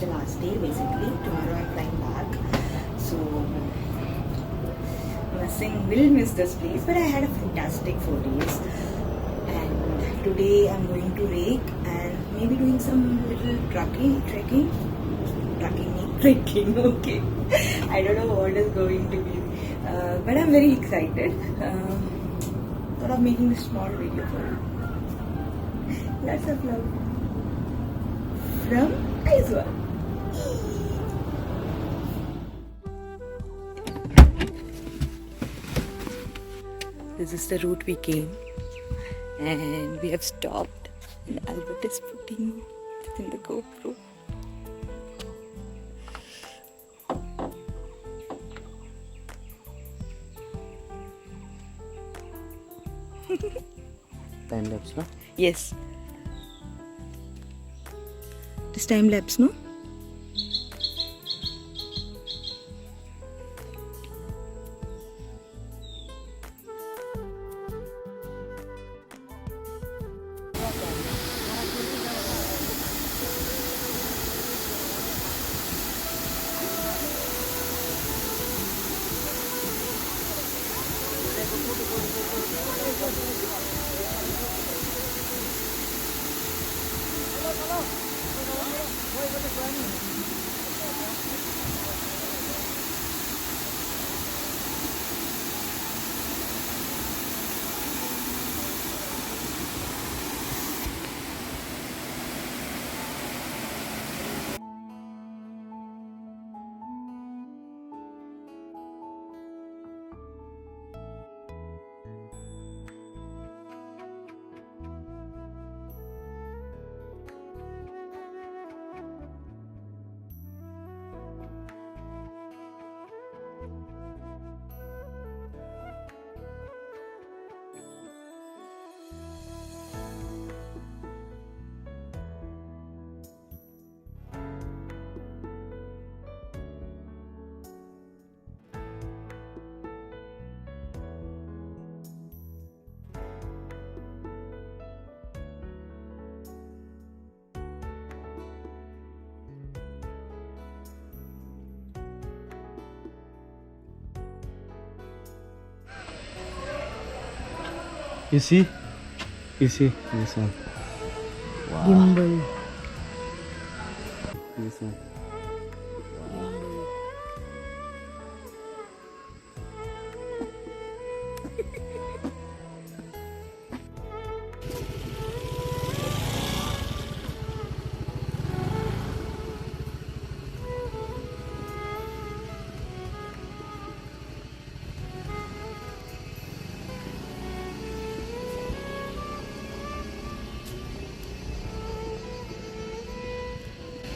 the last day basically. Tomorrow I'm flying back. So will miss this place, but I had a fantastic 4 days. And today I'm going to Reik and maybe doing some little trekking, okay. I don't know what is going to be, but I'm very excited. Thought of making a small video for you. Lots of love from Aizwal. This is the route we came, and we have stopped, and Albert is putting it in the GoPro. Time lapse, no? Yes. This time lapse, no? You see this one. Wow. Gimbal. This one.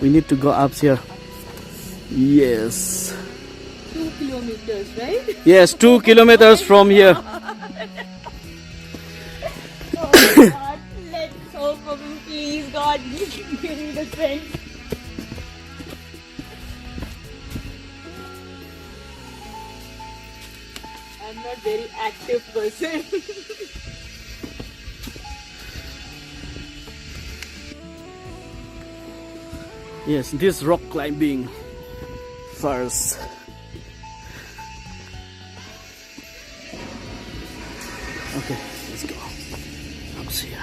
We need to go up here. Yes. 2 kilometers, right? Yes, 2 kilometers from here. Oh God, let's hope for him, please. God, give me the strength. I'm not very active person. Yes, this rock climbing first. Okay, let's go. Up here.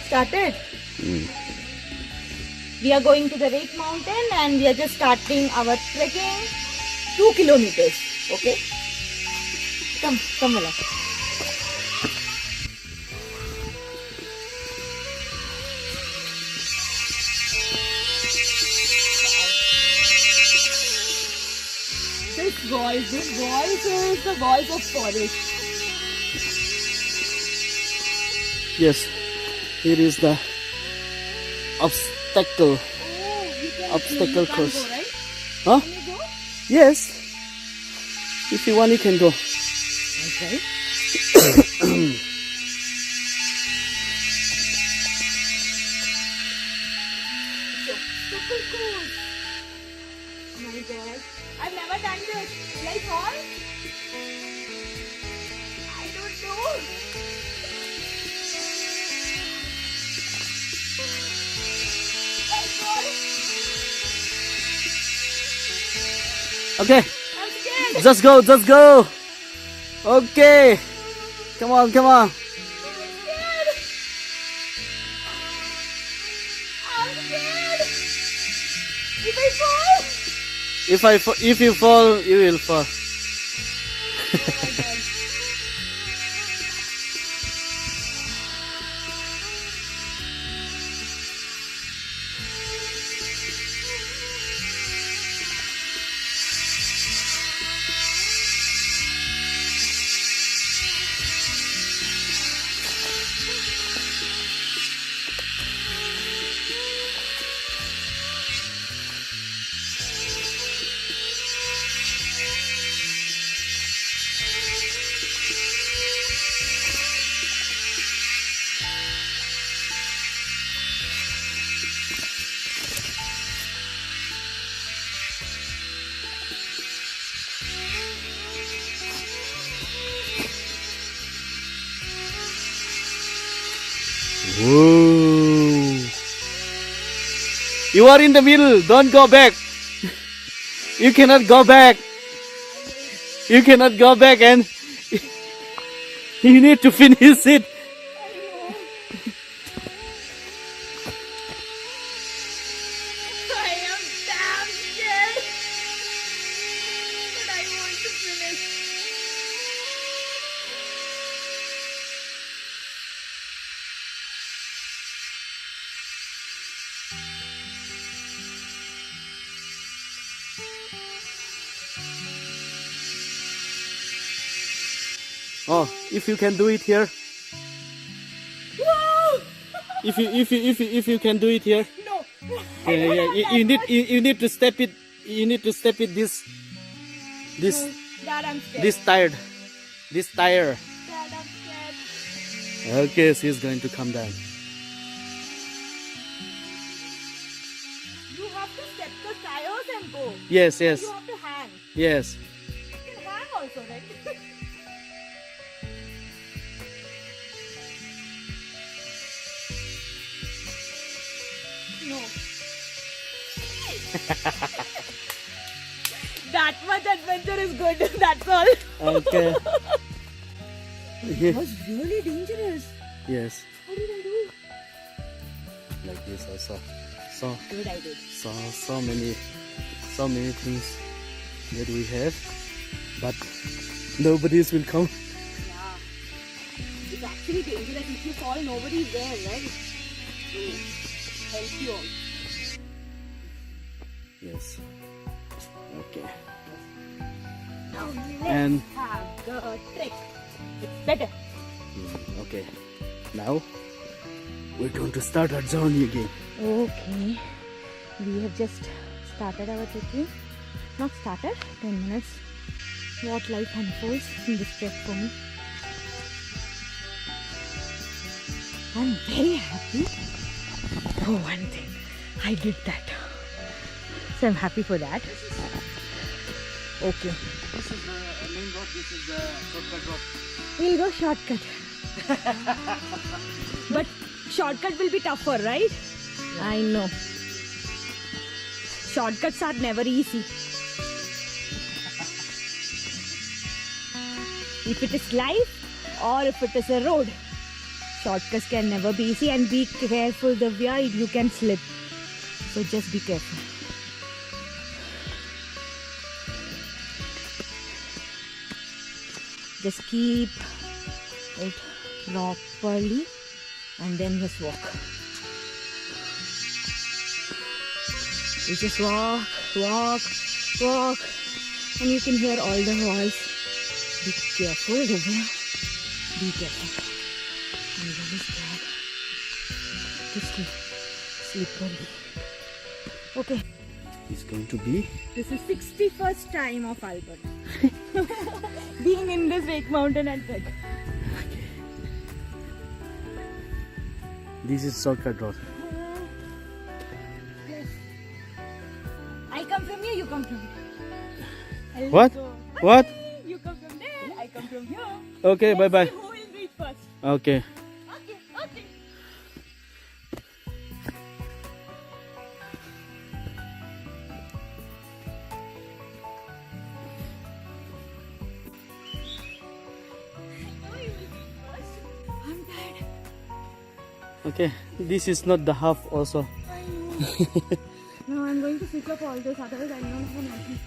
Started. We are going to the Reik Mountain and we are just starting our trekking. 2 kilometers. Okay. Come, Mala. This voice is the voice of forest. Yes, it is the obstacle course. Go, right? Huh? Can you go? Yes. If you want, you can go. Okay. My God. I've never done this. Like all? I don't know. Okay, I'm scared. just go, just go. Okay, come on, come on. I'm scared. I'm scared. If I fall. If you fall, you will fall. Oh my God. Whoa! You are in the middle. Don't go back. You cannot go back. You cannot go back, and you need to finish it. I am damn scared. But I want to finish. Oh, if you can do it here. Whoa! If you can do it here. No. Yeah. You need to step it. You need to step it this Dad, I'm scared. this tire. Dad, I'm scared. Okay, she's going to come down. You have to step the tires and go. Yes, yes, You have to hang. yes. You can hang also, right? No. That much adventure is good. That's all. Okay. It was really dangerous. Yes, What did I do? like this also. Good, I did. So many things that we have, but nobody will come. Yeah. It's actually dangerous. If you fall, nobody is there, right? To help you all. Yes. Okay. Now let's And- have the trick. It's better. Okay. Now we're going to start our journey again. Okay. We have just started our trekking. Not started, 10 minutes. What life unfolds in this trek for me. I'm very happy. Oh, one thing. I did that. So I'm happy for that. Okay. This is the main road. This is the shortcut road. We'll go shortcut. But shortcut will be tougher, right? Yeah. I know. Shortcuts are never easy. If it is life or if it is a road, shortcuts can never be easy, and be careful the way you can slip. So just be careful. Just keep it properly and then just walk. You just walk, and you can hear all the voice. Be careful, Divya. Be careful. I'm really scared. Just slippery. Okay. It's going to be. This is 61st time of Albert being in this Reik Mountain and trek. This is shortcut road. Yes. I come from here, you come from here. What? Go. What? You come from there, I come from here. Okay, Let's bye. see who will reach first. Okay. Okay. Okay, this is not the half also. No, I'm going to switch up all this, otherwise I'll not have nothing.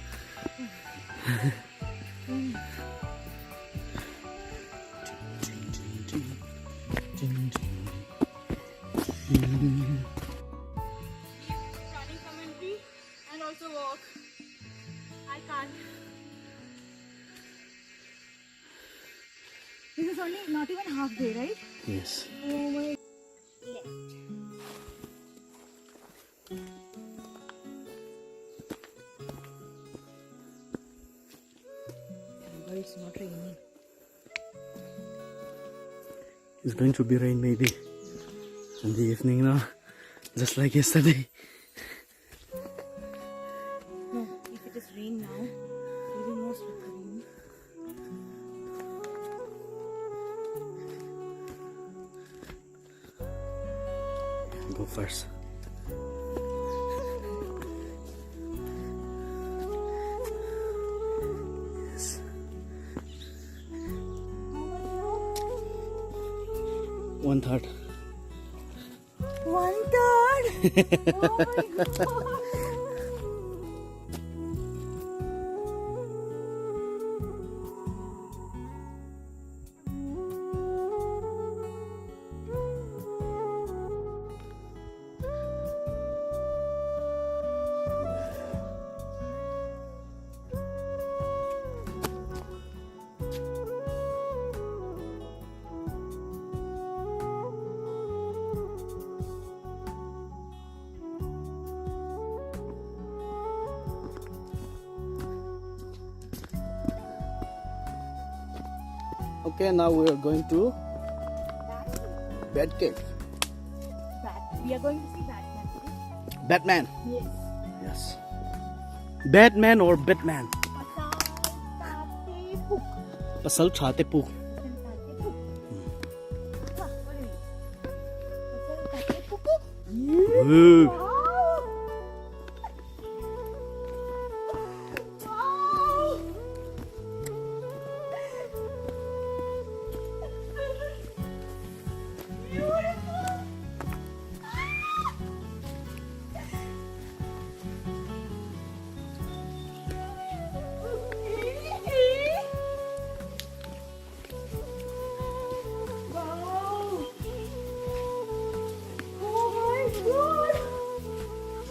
Running commentary and also walk. I can't. This is only not even halfway, right? Yes. Oh my. Left. But it's not raining. It's going to be rain maybe in the evening now, just like yesterday. No, if it is rain now, it will be more slippery. Go first. Yes. 1/3. 1/3. Oh my god. Okay, now we are going to Bat Cave. We are going to see Batman. Batman. Yes. Yes. Batman or Batman? Pasal chate puk. Ooh.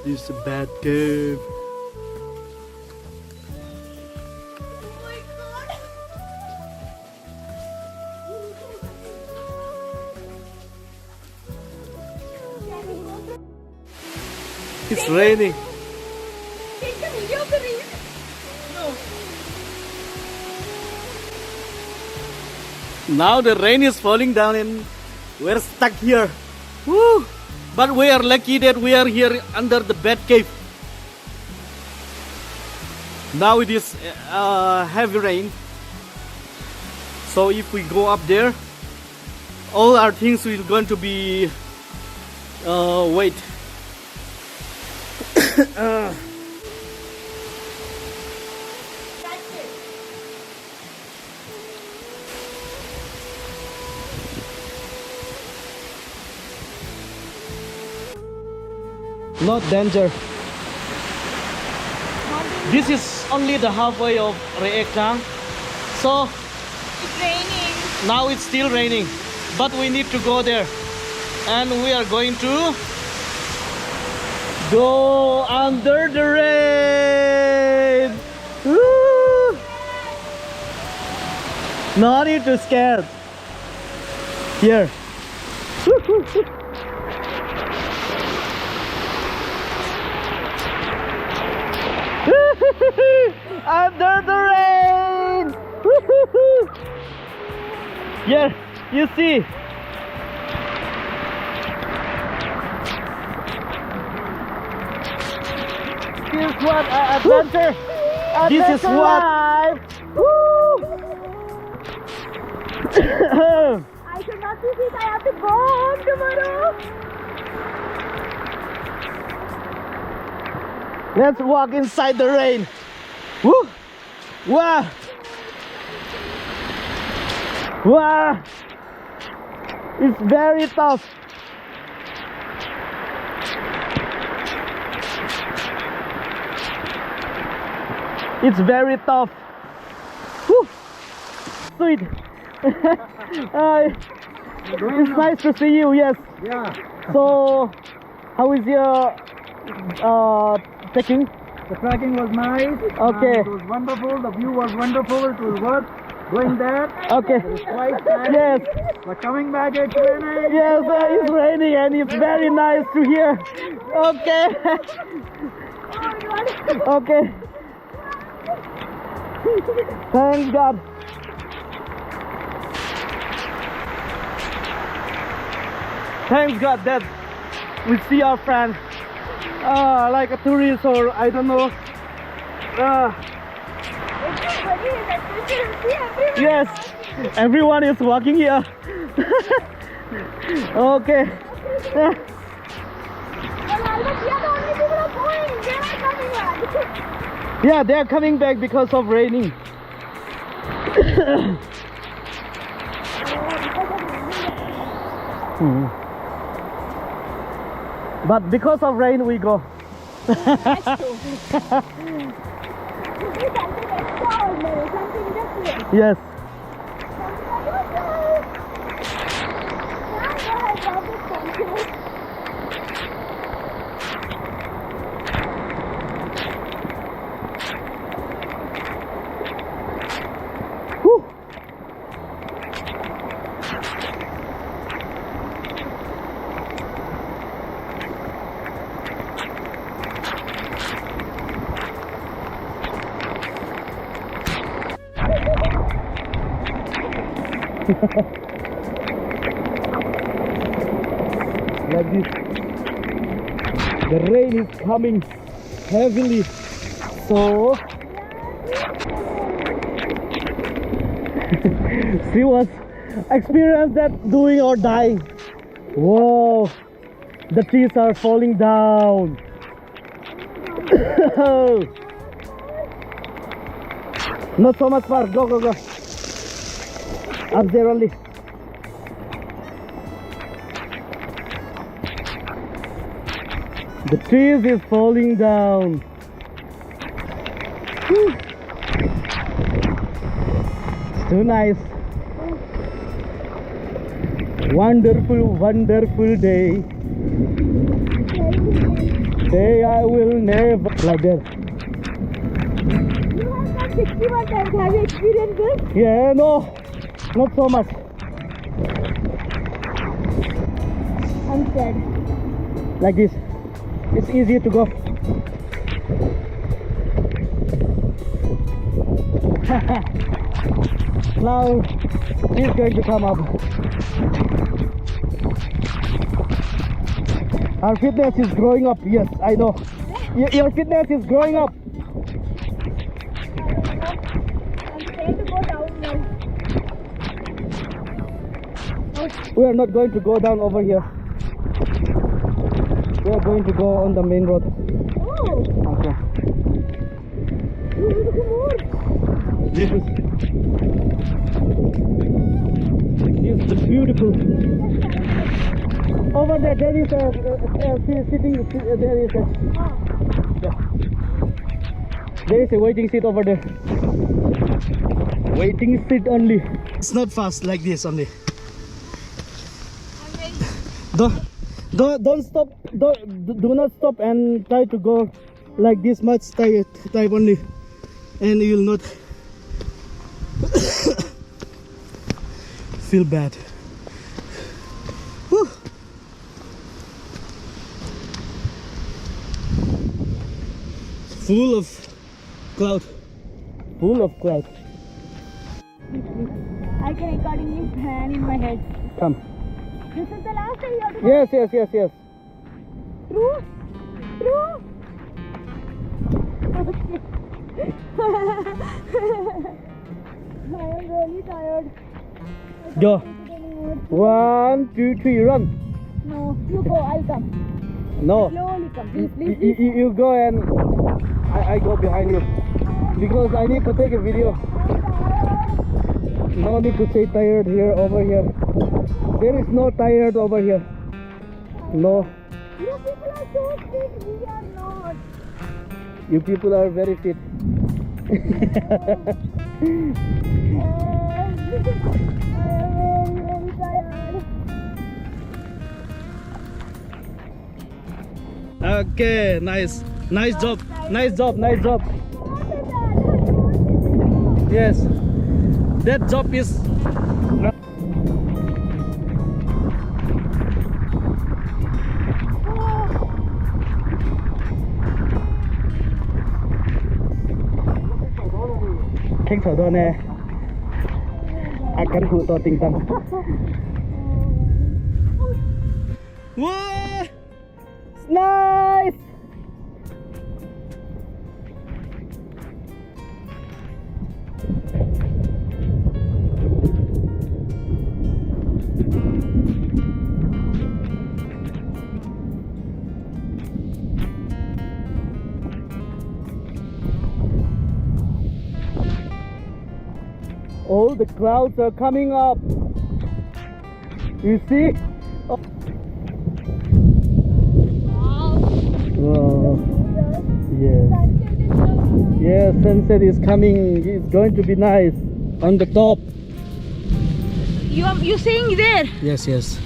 This is a Bat Cave. It's raining. Take the video of the rain. No. Now the rain is falling down and we're stuck here. Woo! But we are lucky that we are here under the Bat Cave. Now it is heavy rain. So if we go up there, all our things will going to be wet. That's it. Not danger. This is only the halfway of Reik Mountains. So It's raining. now it's still raining, but we need to go there, and we are going to go under the rain. Woo! No need to scared. Here. Under the rain. Yes, you see. Here's what adventure. This is what. I cannot do this. I have to go home tomorrow. Let's walk inside the rain. Woo! Wow! Wow! It's very tough. It's very tough. Whew. Sweet. It's nice to see you. Yes. Yeah, So, how is your trekking? the trekking was nice. Okay. It was wonderful. The view was wonderful. It was worth going there. Okay. It was quite nice. Yes. But coming back, it's raining. Yes, it's raining and it's very nice to hear. Okay. Okay. Thank God. Thanks God that we see our friend like a tourist or I don't know. Yes, everyone is walking here. Okay. Yeah, they are coming back because of raining. But because of rain we go. Yes. Whew. Like this, the rain is coming heavily, so she was experienced that doing or dying. Whoa, the trees are falling down. Not so much far, go, go, go. Up there only. The trees is falling down. Whew. So nice. Wonderful, wonderful day. Day I will never like that. You have done 61 times. Have you experienced this? Yeah, no, not so much. I'm scared. Like this. It's easier to go. Now he's going to come up. Our fitness is growing up. Yes, I know. Your fitness is growing up. I'm scared to go down now. We are not going to go down over here. We are going to go on the main road. Oh, Okay. look more. This is the beautiful. Over there, there is a sitting. There is a. Yeah. There is a waiting seat over there. Waiting seat only. It's not fast like this only. Don't stop. Do not stop and try to go like this much type only, and you will not feel bad. Whew. Full of cloud. Full of cloud. I can record in your hand in my head. Come. This is the last time you have to go. Yes. True? True? I am really tired. Go. 1, 2, 3, run. No, you go, I'll come. No. Slowly come. Please. You go and I go behind you because I need to take a video. No need to say tired here over here. There is no tired over here. No. You people are so fit, we are not. You people are very fit. Okay, nice. Nice job. Nice job. Nice job. Yes. That job is Keng thở đôi nè. Akan ku to ting tang. Wow! Nice! All the clouds are coming up. You see? Oh. Wow. Yes. Yes, sunset is coming. It's going to be nice on the top. You saying there? Yes, yes.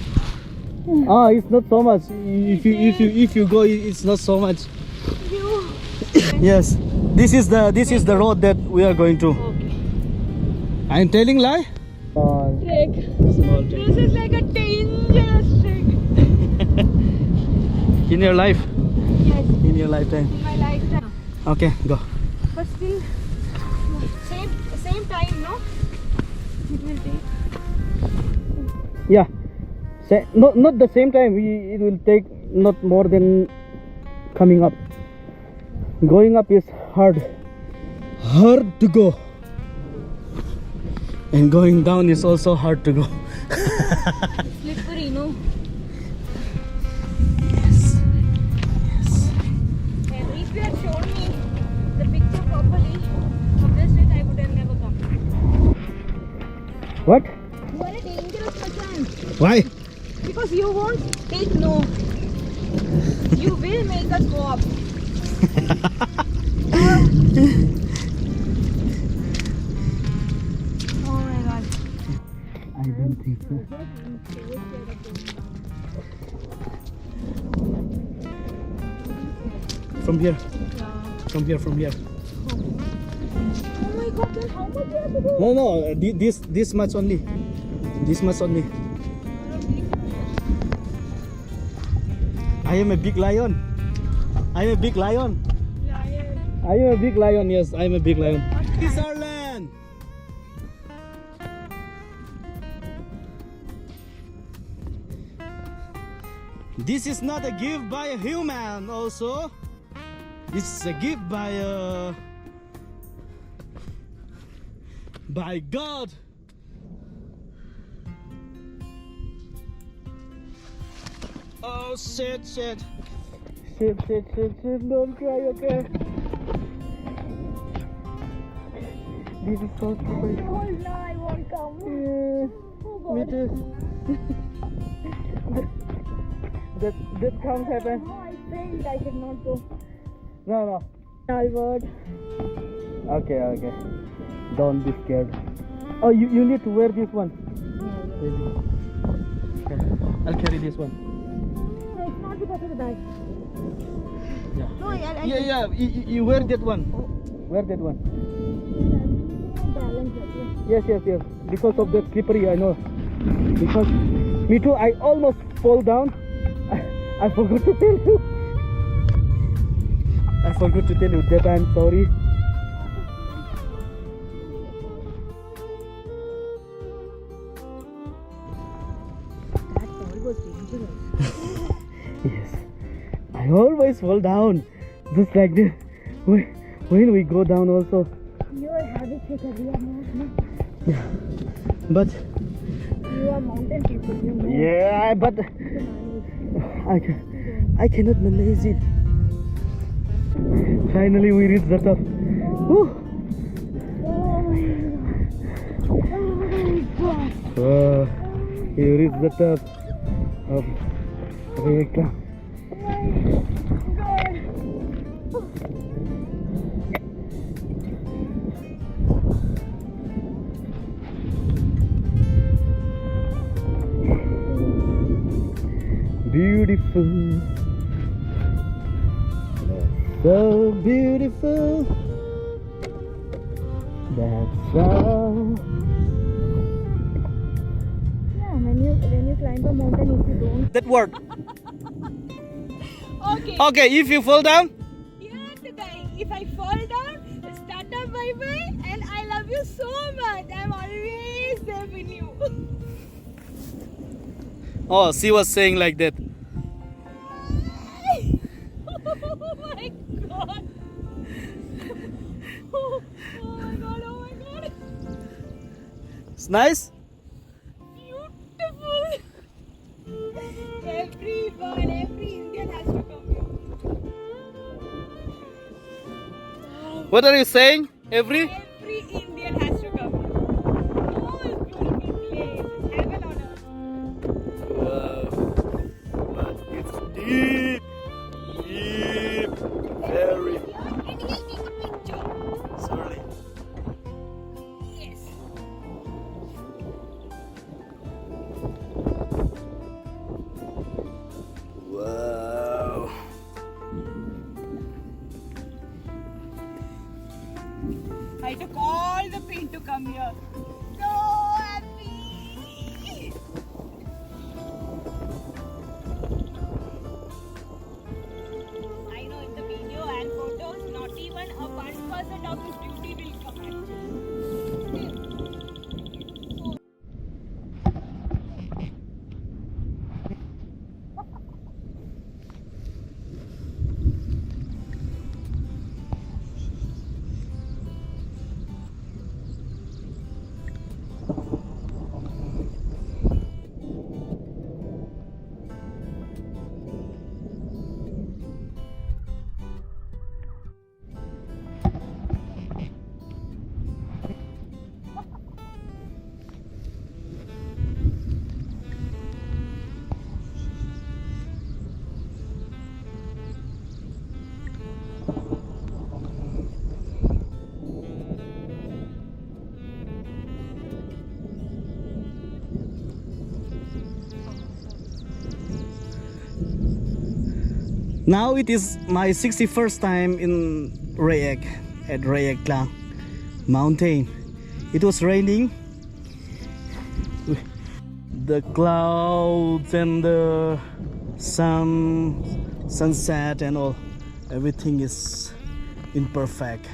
Ah, it's not so much. If you go, it's not so much. Yes. This is the road that we are going to. Okay. I'm telling lie? Trek. Small This is like a dangerous trek. In your life? Yes. In your lifetime? In my lifetime. Okay, go. But still, same time, no? It will take. Yeah. Not the same time. It will take not more than coming up. Going up is hard. Hard to go. And going down is also hard to go. Slippery, no? Yes. Yes. And if you had shown me the picture properly of this trek, I would have never come. What? You are a dangerous person. Why? Because you won't take no. You will make us go up. Oh my god. I don't think so. From here. From here. Oh my god, then how much you have to go? No. This much only. This much only. I am a big lion. I am a big lion. Lion. I am a big lion. Yes, I am a big lion. This is our land. This is not a gift by a human. Also, this is a gift by God. Oh shit. Don't cry, okay? This is so stupid. Oh no, I won't come. Me too. that can't happen. No, I think I should not go. No. I would. Okay. Don't be scared. Oh, you need to wear this one. Okay. I'll carry this one. No, it's not because of the bag. Yeah. No, Yeah. You wear that one. Wear that one. balance like this. Yes. Because of the slippery, I know. Because me too. I almost fall down. I forgot to tell you. That I'm sorry. That fall was dangerous. Yes. I always fall down. Just like this. When we go down also. You are habit taker, we are not. Yeah. But You are mountain people, you know. yeah, but I cannot manage it. Finally we reached the top. Whew. You reached the top of Reik. beautiful. That's so beautiful. That's all. Yeah, when you climb a mountain, if you don't. That word. Okay. Okay, if you fall down. You have to die. If I fall down, Tata bye bye, and I love you so much. I'm always there with you. Oh, she was saying like that. Oh my god. Oh my god, oh my god. It's nice. Beautiful. Every Indian has to come here. What are you saying? Every Indian has to come here. Oh, it's beautiful place. It's heaven on earth. But it's deep, very. And he'll take a picture. Sorry. Yes. Wow. I took all the pain to come here. So happy. I know in the video and photos, not even a 1% of this beauty will come actually. Now it is my 61st time in Reik at Reik Mountain. It was raining. The clouds and the sunset and all, everything is imperfect.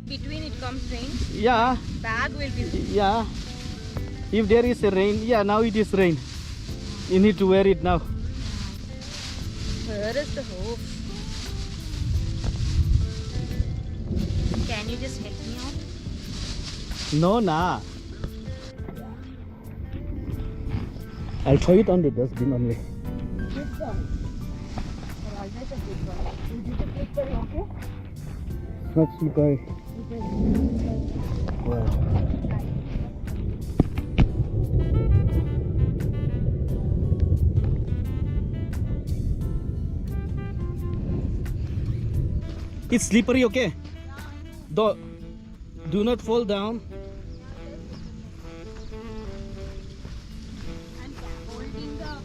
Between it comes rain, Yeah, bag will be. yeah. If there is a rain, yeah, now it is rain. You need to wear it now. Where is the hope? Can you just help me out? No, nah. I'll throw it on the dustbin only. This one. Always a good one. Is it a picture, okay? Not slippery. Wow. It's slippery, okay? Do not fall down. And holding the.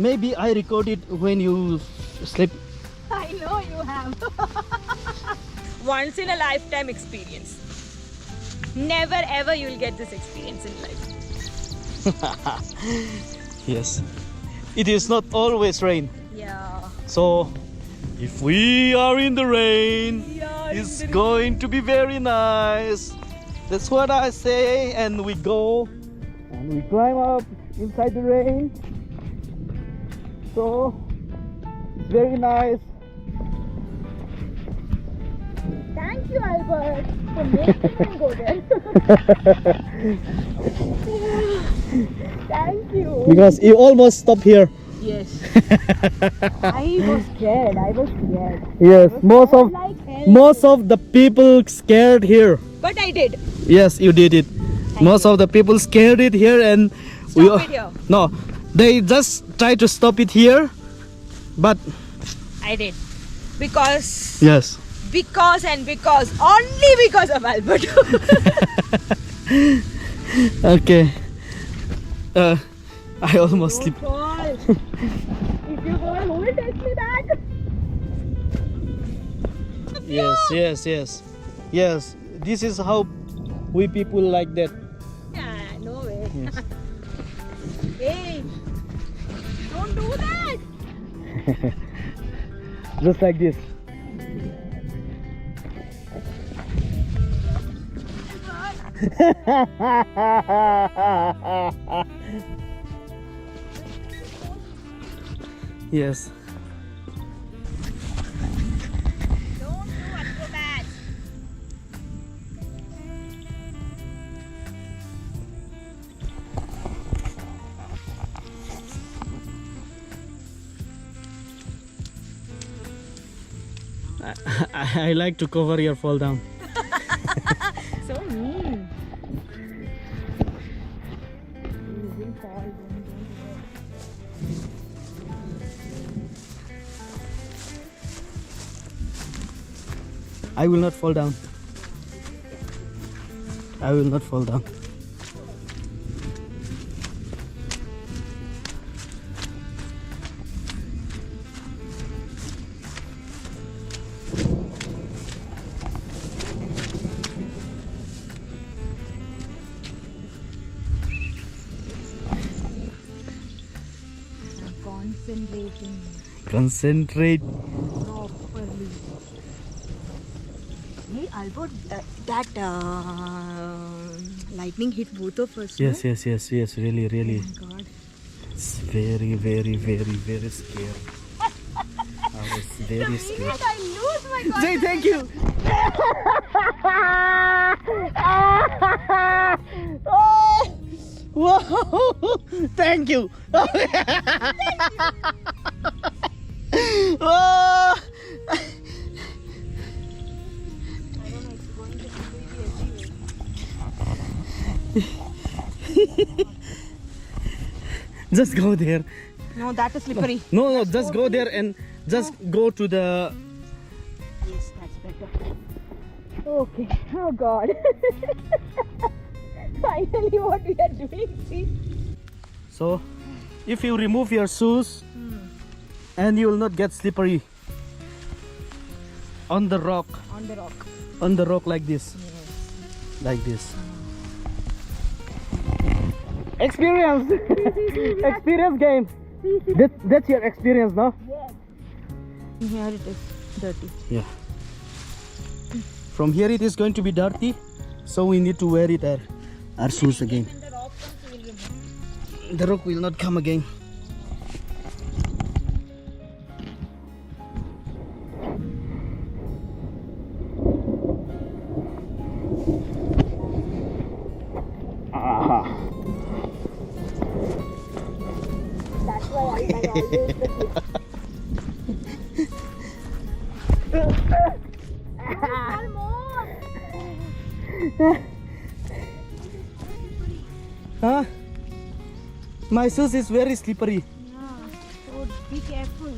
Maybe I record it when you sleep. I know you have. Once in a lifetime experience. Never ever you'll get this experience in life. Yes. It is not always rain. Yeah. So if we are in the rain, Yeah, it's going to be very nice. That's what I say. And we go and we climb up inside the rain. So it's very nice. Thank you, Albert, for making me go there. Thank you. Because you almost stopped here. Yes. I was scared. Yes, most Like hell. of the people scared here. But I did. Yes, you did it. Most of the people scared it here, and Stop it here. no, they just try to stop it here, but I did. Because yes. and because. Only because of Alberto. Okay. I almost sleep. Fall. If you fall, who will take me back? Yes. This is how we people like that. Yeah, no way. Yes. Hey, don't do that. Just like this. Yes. Don't do acrobats. I like to cover your fall down. So mean. I will not fall down. I will not fall down. Concentrating Concentrate. properly. Hey, Albert, that lightning hit both of us. Yes. No? Really. Oh my God. It's very scary. I was very scared. I lose my God. Say thank you. Oh, wow. Thank you. Oh. Just go there. No, that is slippery. No, just go there and just go to the. Yes, that's better. Okay. Oh God. Finally, what we are doing. See? So, if you remove your shoes, and you will not get slippery on the rock. On the rock. On the rock like this. Yes. Like this. Experience. Experience game. That's your experience, no? Yes. Here it is dirty. Yeah. From here it is going to be dirty, so we need to wear it our shoes again. When the rock comes, we will remove. The rock will not come again. That's why I always the Huh? My shoes is very slippery. Yeah, so be careful.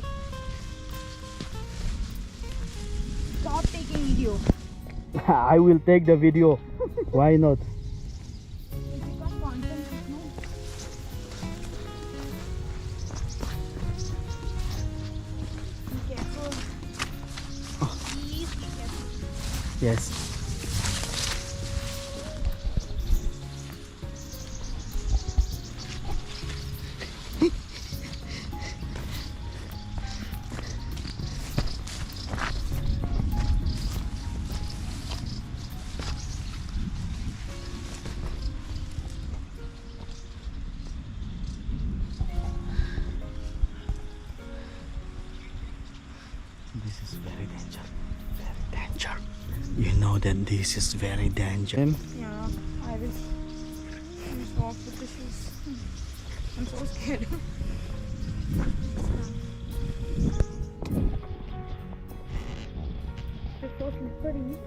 Stop taking video. I will take the video. Why not? It become content, no? Be careful. Please be careful. Yes. This is very danger. Very danger. You know that this is very danger. Yeah, I will walk with the shoes. I'm so scared. It's so slippery.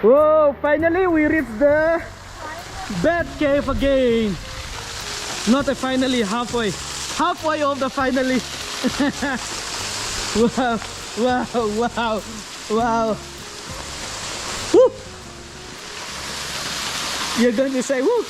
Whoa, finally we reached the bat cave again. Not a finally, halfway. Halfway of the finally. Wow, wow, wow, wow. Woo! You're going to say woo?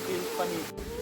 It's funny.